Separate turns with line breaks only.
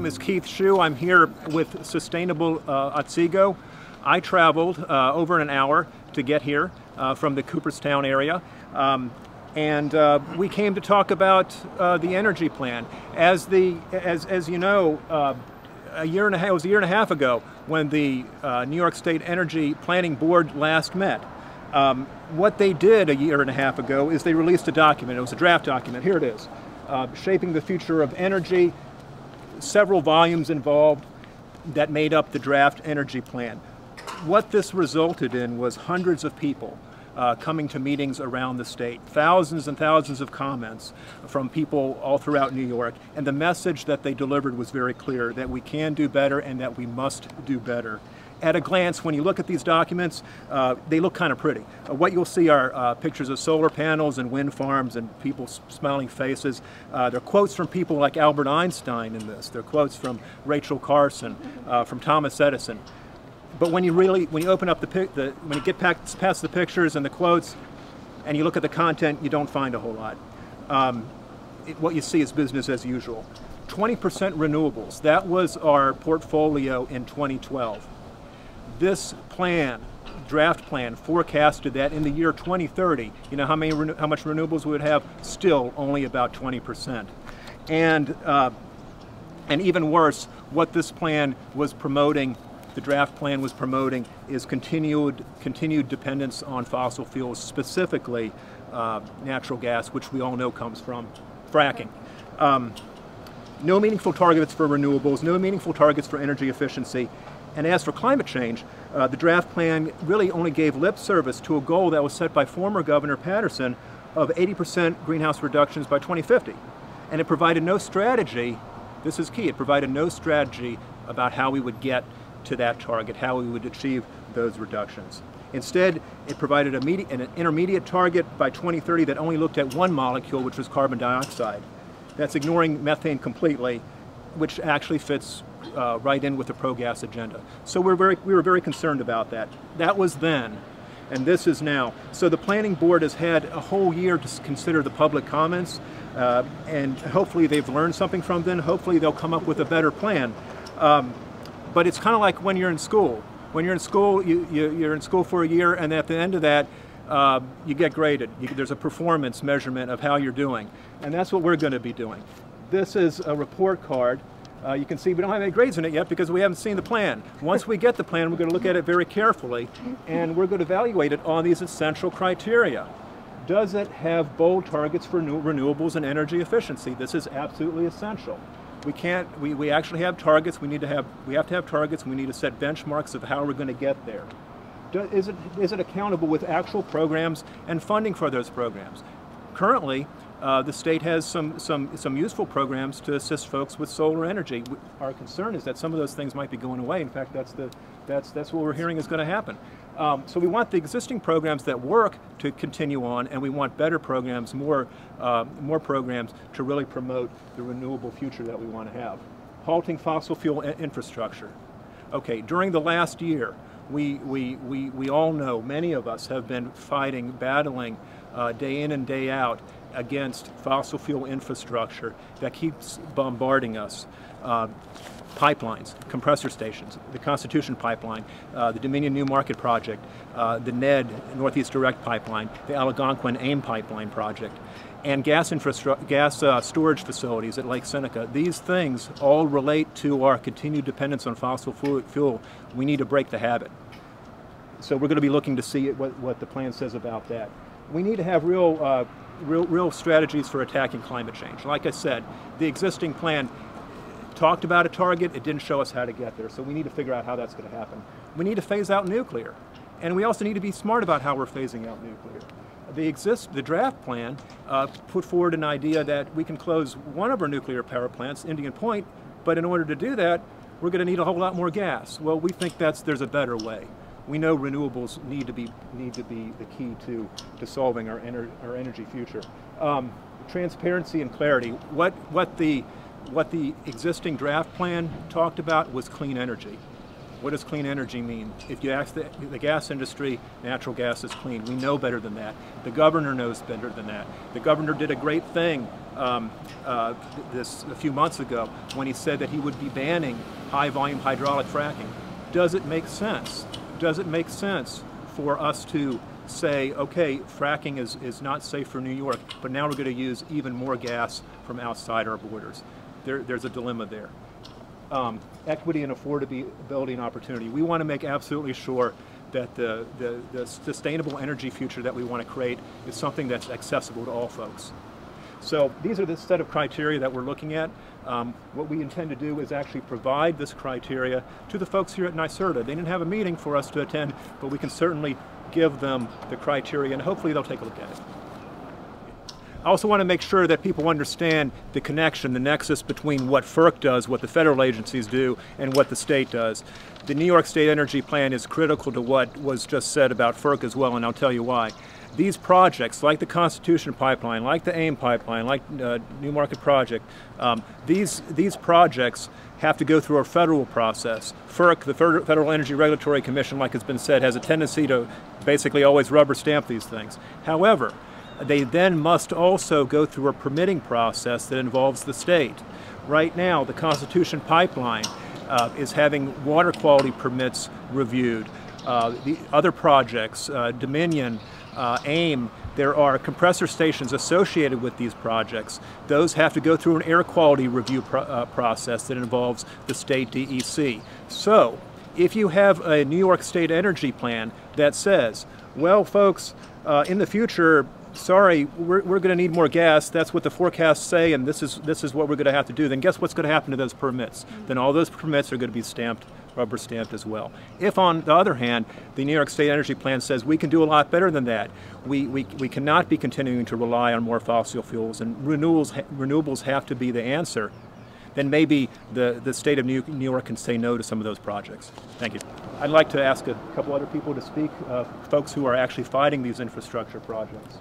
name is Keith Schue. I'm here with Sustainable Otsego. I traveled over an hour to get here from the Cooperstown area. We came to talk about the energy plan. As you know, it was a year and a half ago when the New York State Energy Planning Board last met. What they did a year and a half ago is they released a document. It was a draft document. Here it is. Shaping the Future of Energy. Several volumes involved that made up the draft energy plan. What this resulted in was hundreds of people coming to meetings around the state, thousands and thousands of comments from people all throughout New York, and the message that they delivered was very clear, that we can do better and that we must do better. At a glance, when you look at these documents, they look kind of pretty. What you'll see are pictures of solar panels and wind farms and people's smiling faces. There are quotes from people like Albert Einstein in this. There are quotes from Rachel Carson, from Thomas Edison. But when you open up when you get past the pictures and the quotes, and you look at the content, you don't find a whole lot. What you see is business as usual. 20% renewables. That was our portfolio in 2012. This plan, draft plan, forecasted that in the year 2030, you know how much renewables we would have? Still only about 20%. And even worse, what this plan was promoting, the draft plan was promoting, is continued dependence on fossil fuels, specifically natural gas, which we all know comes from fracking. No meaningful targets for renewables, no meaningful targets for energy efficiency. And as for climate change, the draft plan really only gave lip service to a goal that was set by former Governor Patterson of 80% greenhouse reductions by 2050. And it provided no strategy, this is key, it provided no strategy about how we would get to that target, how we would achieve those reductions. Instead, it provided an intermediate target by 2030 that only looked at one molecule, which was carbon dioxide. That's ignoring methane completely, which actually fits right in with the pro-gas agenda. So we were very concerned about that. That was then, and this is now. So the planning board has had a whole year to consider the public comments, and hopefully they've learned something from them. Hopefully they'll come up with a better plan. But it's kind of like when you're in school. When you're in school, you're in school for a year, and at the end of that, you get graded. There's a performance measurement of how you're doing, and that's what we're going to be doing. This is a report card. You can see we don't have any grades in it yet because we haven't seen the plan. Once we get the plan, we're going to look at it very carefully, and we're going to evaluate it on these essential criteria. Does it have bold targets for renewables and energy efficiency? This is absolutely essential. We actually have targets. We have to have targets. We need to set benchmarks of how we're going to get there. Is it accountable with actual programs and funding for those programs? Currently, the state has some useful programs to assist folks with solar energy. Our concern is that some of those things might be going away. In fact, that's what we're hearing is going to happen. So we want the existing programs that work to continue on, and we want better programs, more programs to really promote the renewable future that we want to have. Halting fossil fuel infrastructure. Okay, during the last year, we all know, many of us have been battling day in and day out against fossil fuel infrastructure that keeps bombarding us. Pipelines, compressor stations, the Constitution Pipeline, the Dominion New Market Project, the NED, Northeast Direct Pipeline, the Algonquin AIM Pipeline Project, and gas storage facilities at Lake Seneca. These things all relate to our continued dependence on fossil fuel. We need to break the habit. So we're going to be looking to see what the plan says about that. We need to have real strategies for attacking climate change. Like I said, the existing plan talked about a target, it didn't show us how to get there, so we need to figure out how that's going to happen. We need to phase out nuclear, and we also need to be smart about how we're phasing out nuclear. The draft plan put forward an idea that we can close one of our nuclear power plants, Indian Point, but in order to do that, we're going to need a whole lot more gas. Well, we think there's a better way. We know renewables need to be the key to solving our energy future. Transparency and clarity. What the existing draft plan talked about was clean energy. What does clean energy mean? If you ask the gas industry, natural gas is clean. We know better than that. The governor knows better than that. The governor did a great thing this a few months ago when he said that he would be banning high-volume hydraulic fracking. Does it make sense? Does it make sense for us to say, okay, fracking is not safe for New York, but now we're going to use even more gas from outside our borders? There's a dilemma there. Equity and affordability and opportunity. We want to make absolutely sure that the sustainable energy future that we want to create is something that's accessible to all folks. So these are the set of criteria that we're looking at. What we intend to do is actually provide this criteria to the folks here at NYSERDA. They didn't have a meeting for us to attend, but we can certainly give them the criteria and hopefully they'll take a look at it. I also want to make sure that people understand the connection, the nexus between what FERC does, what the federal agencies do, and what the state does. The New York State Energy Plan is critical to what was just said about FERC as well, and I'll tell you why. These projects, like the Constitution Pipeline, like the AIM Pipeline, like New Market Project, these projects have to go through a federal process. FERC, the Federal Energy Regulatory Commission, like has been said, has a tendency to basically always rubber stamp these things. However, they then must also go through a permitting process that involves the state. Right now, the Constitution Pipeline is having water quality permits reviewed. The other projects, Dominion, AIM, there are compressor stations associated with these projects. Those have to go through an air quality review process that involves the state DEC. So, if you have a New York State energy plan that says, well, folks, in the future, sorry, we're going to need more gas. That's what the forecasts say, and this is what we're going to have to do. Then guess what's going to happen to those permits? Then all those permits are going to be rubber stamped as well. If, on the other hand, the New York State Energy Plan says we can do a lot better than that, we cannot be continuing to rely on more fossil fuels, and renewables have to be the answer, then maybe the state of New York can say no to some of those projects. Thank you. I'd like to ask a couple other people to speak, folks who are actually fighting these infrastructure projects.